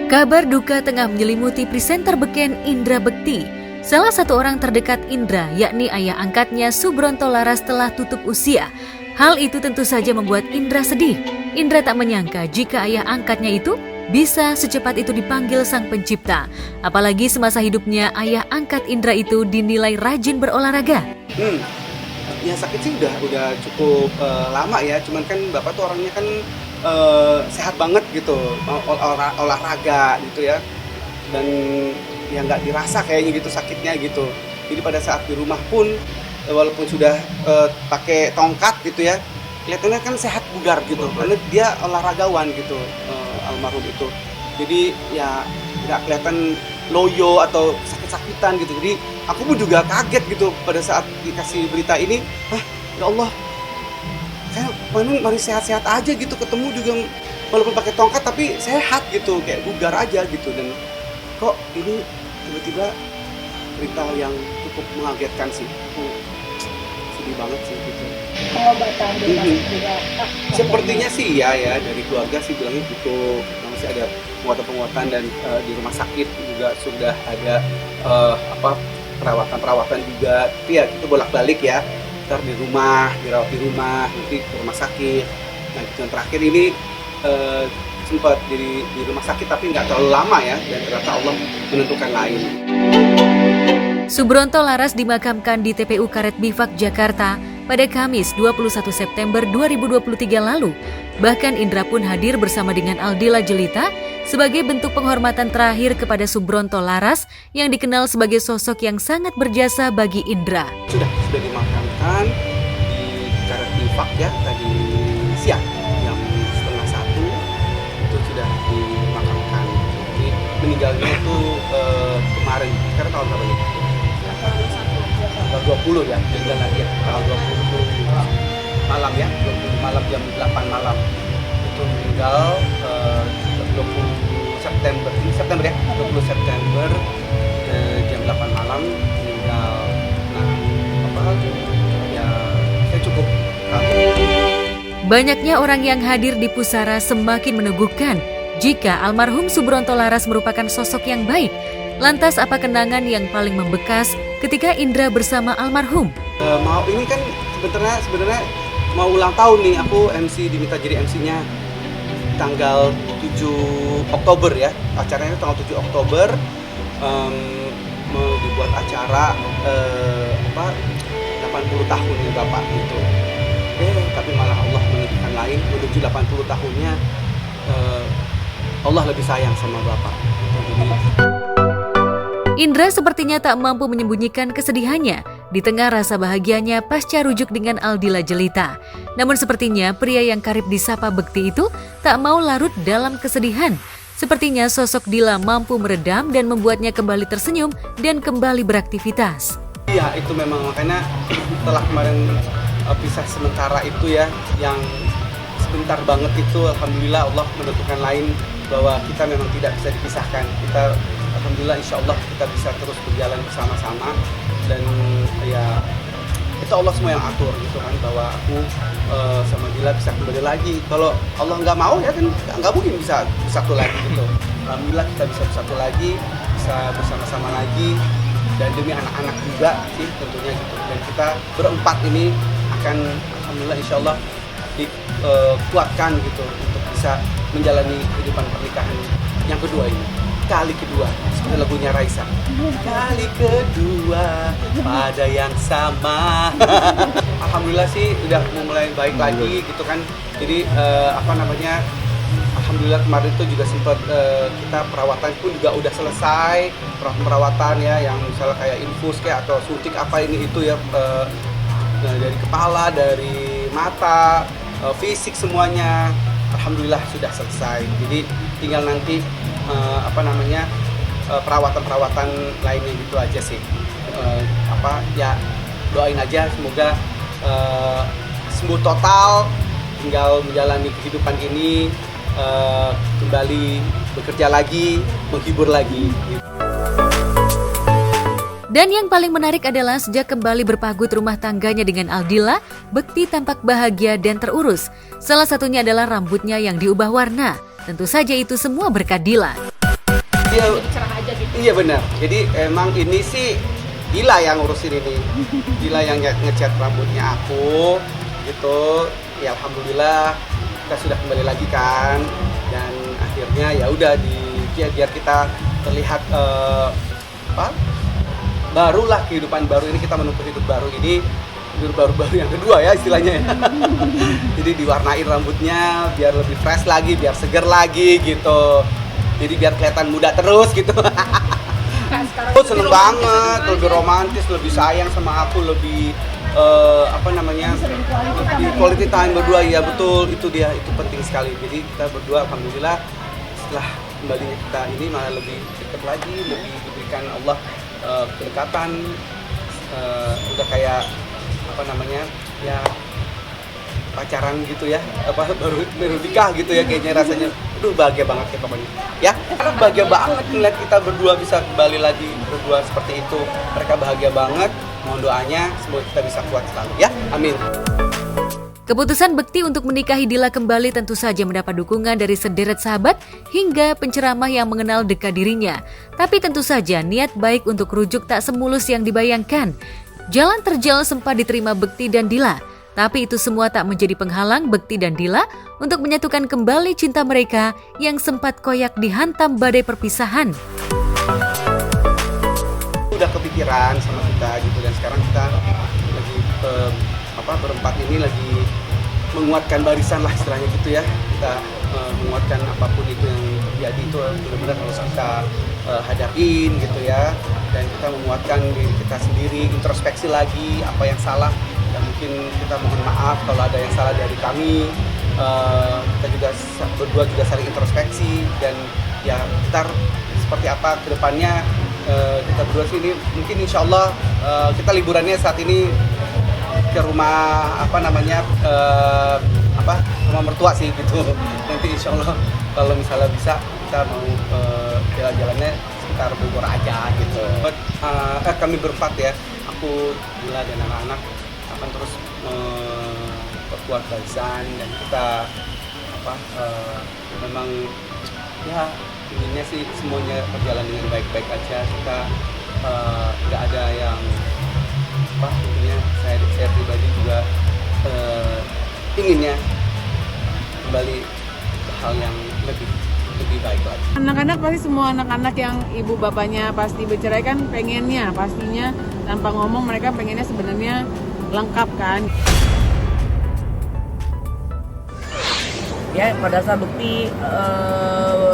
Kabar duka tengah menyelimuti presenter beken Indra Bekti. Salah satu orang terdekat Indra, yakni ayah angkatnya Subronto Laras telah tutup usia. Hal itu tentu saja membuat Indra sedih. Indra tak menyangka jika ayah angkatnya itu bisa secepat itu dipanggil sang pencipta. Apalagi semasa hidupnya ayah angkat Indra itu dinilai rajin berolahraga. Ya sakit sih udah cukup lama ya. Cuman kan bapak tuh orangnya kan sehat banget gitu, mau olahraga gitu ya, dan ya nggak dirasa kayaknya gitu sakitnya gitu. Jadi pada saat di rumah pun walaupun sudah pakai tongkat gitu ya, kelihatannya kan sehat bugar gitu, karena dia olahragawan gitu, almarhum itu. Jadi ya nggak kelihatan loyo atau sakit-sakitan gitu. Jadi aku pun juga kaget gitu pada saat dikasih berita ini. Ya Allah, saya masih sehat-sehat aja gitu, ketemu juga walaupun pakai tongkat tapi sehat gitu, kayak bugar aja gitu. Dan kok ini tiba-tiba berita yang cukup mengagetkan sih. Sedih banget sih gitu. Pengobatan juga Sepertinya sih ya dari keluarga sih bilangnya gitu, masih ada penguatan-penguatan, dan di rumah sakit juga sudah ada perawatan juga. Tapi ya itu bolak-balik ya, ntar di rumah, dirawat di rumah, nanti ke rumah sakit. Nah yang terakhir ini sempat di rumah sakit tapi nggak terlalu lama ya, dan ternyata Allah menentukan lain. Subronto Laras dimakamkan di TPU Karet Bifak, Jakarta pada Kamis 21 September 2023 lalu. Bahkan Indra pun hadir bersama dengan Aldila Jelita sebagai bentuk penghormatan terakhir kepada Subronto Laras yang dikenal sebagai sosok yang sangat berjasa bagi Indra. Sudah dimakamkan di Karet Bifak ya, tadi siang jam 12:30 itu sudah dimakamkan. Jadi meninggalnya itu kemarin, sekarang tahun berapa nih? Tanggal 20 ya, meninggal lagi ya, tanggal 20 malam ya, 20 malam jam 8 malam itu meninggal. 20 September ya, 20 September jam 8 malam meninggal. Nah, ya saya cukup kaget. Banyaknya orang yang hadir di pusara semakin meneguhkan jika almarhum Subronto Laras merupakan sosok yang baik. Lantas apa kenangan yang paling membekas ketika Indra bersama almarhum? Mau ini kan sebenarnya mau ulang tahun nih, aku MC, diminta jadi MC-nya tanggal 7 Oktober ya. Acaranya tanggal 7 Oktober, mau dibuat acara 80 tahun ya Bapak gitu. Tapi malah Allah menentukan lain, menuju 80 tahunnya Allah lebih sayang sama Bapak. Indra sepertinya tak mampu menyembunyikan kesedihannya di tengah rasa bahagianya pasca rujuk dengan Aldila Jelita. Namun sepertinya pria yang karib disapa Bekti itu tak mau larut dalam kesedihan. Sepertinya sosok Dila mampu meredam dan membuatnya kembali tersenyum dan kembali beraktivitas. Iya, itu memang makanya setelah kemarin pisah sementara itu ya, yang sebentar banget itu, alhamdulillah Allah menentukan lain, bahwa kita memang tidak bisa dipisahkan. Kita alhamdulillah insya Allah kita bisa terus berjalan bersama-sama, dan ya itu Allah semua yang atur gitu kan, bahwa aku sama Dila bisa kembali lagi. Kalau Allah nggak mau ya kan nggak mungkin bisa bersatu lagi gitu. Alhamdulillah kita bisa bersatu lagi, bisa bersama-sama lagi, dan demi anak-anak juga sih tentunya gitu. Dan kita berempat ini akan alhamdulillah insya Allah dikuatkan gitu untuk bisa menjalani kehidupan pernikahan yang kedua ini. Kali kedua, seperti lagunya Raisa. Kali kedua pada yang sama. Alhamdulillah sih udah mulai baik lagi gitu kan. Jadi alhamdulillah kemarin itu juga sempat kita perawatan pun juga udah selesai, perawatan ya, yang misalnya kayak infus kayak atau suntik apa ini itu ya, dari kepala, dari mata, fisik semuanya. Alhamdulillah sudah selesai. Jadi tinggal nanti perawatan lainnya gitu aja sih. Ya doain aja semoga sembuh total, tinggal menjalani kehidupan ini, kembali bekerja lagi, menghibur lagi gitu. Dan yang paling menarik adalah sejak kembali berpagut rumah tangganya dengan Aldila, Bekti tampak bahagia dan terurus. Salah satunya adalah rambutnya yang diubah warna. Tentu saja itu semua berkat Dila. Iya. Jadi cerah aja gitu. Iya benar. Jadi emang ini sih Dila yang ngurusin ini. Dila yang ngecat rambutnya aku gitu. Ya alhamdulillah kita sudah kembali lagi kan. Dan akhirnya ya udah biar kita terlihat barulah kehidupan baru ini, kita menempuh hidup baru ini, hidup baru yang kedua ya istilahnya ya. Jadi diwarnain rambutnya biar lebih fresh lagi, biar seger lagi gitu. Jadi biar kelihatan muda terus gitu. Aku seneng banget, lebih romantis, lebih sayang sama aku, lebih lebih quality time berdua. Ya betul, itu dia, itu penting sekali. Jadi kita berdua alhamdulillah setelah kembalinya kita ini malah lebih dekat lagi, lebih diberikan Allah kedekatan, udah kayak ya pacaran gitu ya, baru nikah gitu ya kayaknya rasanya. Aduh bahagia banget ya pokoknya ya, karena bahagia banget ngeliat kita berdua bisa kembali lagi berdua seperti itu. Mereka bahagia banget, mohon doanya semoga kita bisa kuat selalu ya, amin. Keputusan Bekti untuk menikahi Dila kembali tentu saja mendapat dukungan dari sederet sahabat hingga penceramah yang mengenal dekat dirinya. Tapi tentu saja niat baik untuk rujuk tak semulus yang dibayangkan. Jalan terjal sempat diterima Bekti dan Dila, tapi itu semua tak menjadi penghalang Bekti dan Dila untuk menyatukan kembali cinta mereka yang sempat koyak dihantam badai perpisahan. Udah kepikiran sama kita gitu, dan sekarang kita lagi berempat ini lagi menguatkan barisan lah istilahnya gitu ya. Kita menguatkan apapun itu yang terjadi itu benar-benar harus kita hadapin gitu ya, dan kita menguatkan diri kita sendiri, introspeksi lagi apa yang salah, dan mungkin kita mohon maaf kalau ada yang salah dari kami. Kita juga berdua juga saling introspeksi, dan ya ntar seperti apa ke depannya kita berdua sini mungkin insya Allah kita liburannya saat ini ke rumah rumah mertua sih gitu. Nanti insya Allah kalau misalnya bisa kita mau jalan-jalannya sekitar Bogor aja gitu. Kami berempat ya, aku, Dila dan anak-anak akan terus perkuat barisan, dan kita memang ya inginnya sih semuanya berjalan dengan baik-baik aja. Kita nggak ada yang intinya saya pribadi juga inginnya kembali ke hal yang lebih baik lagi. Anak-anak pasti, semua anak-anak yang ibu bapaknya pasti bercerai kan pengennya, pastinya tanpa ngomong mereka pengennya sebenarnya lengkap kan. Ya pada saat Bekti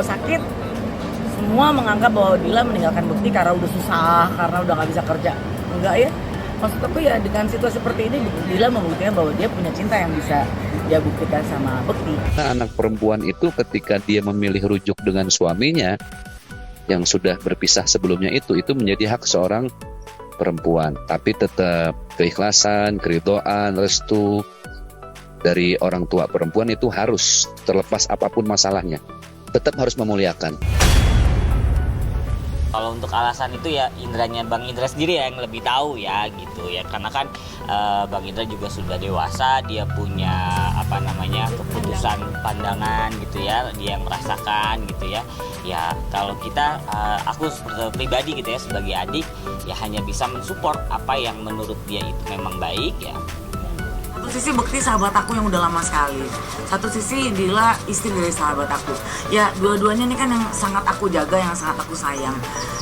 sakit, semua menganggap bahwa Dila meninggalkan Bekti karena udah susah, karena udah nggak bisa kerja. Enggak ya, maksud aku ya dengan situasi seperti ini Dila membuktikan bahwa dia punya cinta yang bisa dia buktikan sama Bekti. Anak perempuan itu ketika dia memilih rujuk dengan suaminya yang sudah berpisah sebelumnya itu menjadi hak seorang perempuan. Tapi tetap keikhlasan, keridhaan, restu dari orang tua perempuan itu harus, terlepas apapun masalahnya, tetap harus memuliakan. Kalau untuk alasan itu ya indranya Bang Indra sendiri yang lebih tahu ya gitu ya, karena kan Bang Indra juga sudah dewasa, dia punya keputusan pandangan gitu ya, dia yang merasakan gitu ya. Ya kalau kita aku seperti pribadi gitu ya sebagai adik ya hanya bisa mensupport apa yang menurut dia itu memang baik ya. Satu sisi Bekti sahabat aku yang udah lama sekali, satu sisi Dila istri dari sahabat aku. Ya dua-duanya ini kan yang sangat aku jaga, yang sangat aku sayang.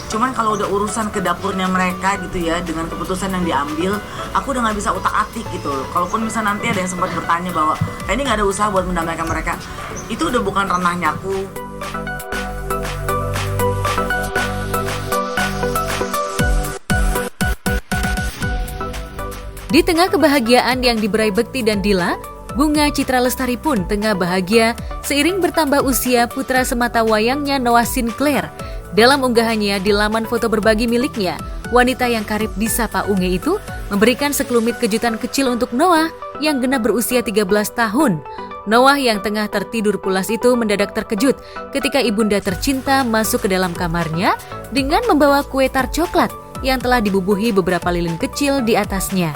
Cuman kalau udah urusan ke dapurnya mereka gitu ya, dengan keputusan yang diambil, aku udah nggak bisa utak-atik gitu. Kalaupun misalnya nanti ada yang sempat bertanya bahwa ini nggak ada usaha buat mendamaikan mereka, itu udah bukan ranahnya aku. Di tengah kebahagiaan yang diberaih Bekti dan Dila, Bunga Citra Lestari pun tengah bahagia seiring bertambah usia putra semata wayangnya Noah Sinclair. Dalam unggahannya di laman foto berbagi miliknya, wanita yang karib disapa Unge itu memberikan sekelumit kejutan kecil untuk Noah yang genap berusia 13 tahun. Noah yang tengah tertidur pulas itu mendadak terkejut ketika ibunda tercinta masuk ke dalam kamarnya dengan membawa kue tart coklat yang telah dibubuhi beberapa lilin kecil di atasnya.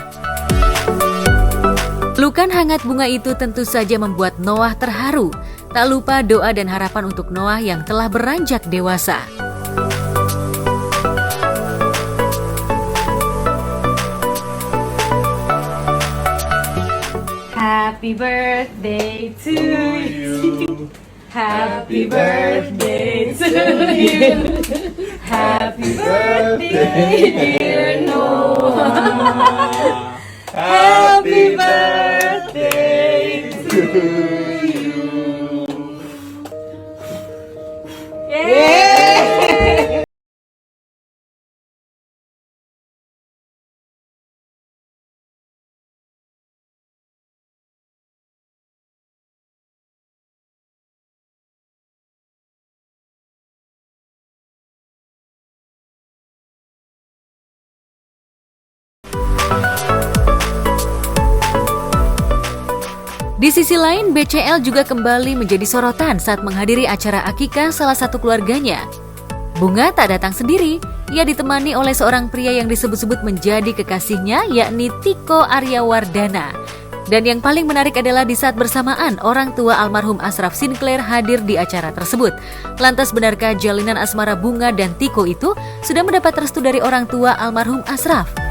Pelukan hangat bunga itu tentu saja membuat Noah terharu. Tak lupa doa dan harapan untuk Noah yang telah beranjak dewasa. Happy birthday to you. Happy birthday to you. Happy birthday dear Noah. Happy birthday to you. Yeay. Di sisi lain, BCL juga kembali menjadi sorotan saat menghadiri acara akikah salah satu keluarganya. Bunga tak datang sendiri, ia ditemani oleh seorang pria yang disebut-sebut menjadi kekasihnya, yakni Tiko Aryawardana. Dan yang paling menarik adalah di saat bersamaan orang tua almarhum Ashraf Sinclair hadir di acara tersebut. Lantas benarkah jalinan asmara Bunga dan Tiko itu sudah mendapat restu dari orang tua almarhum Ashraf?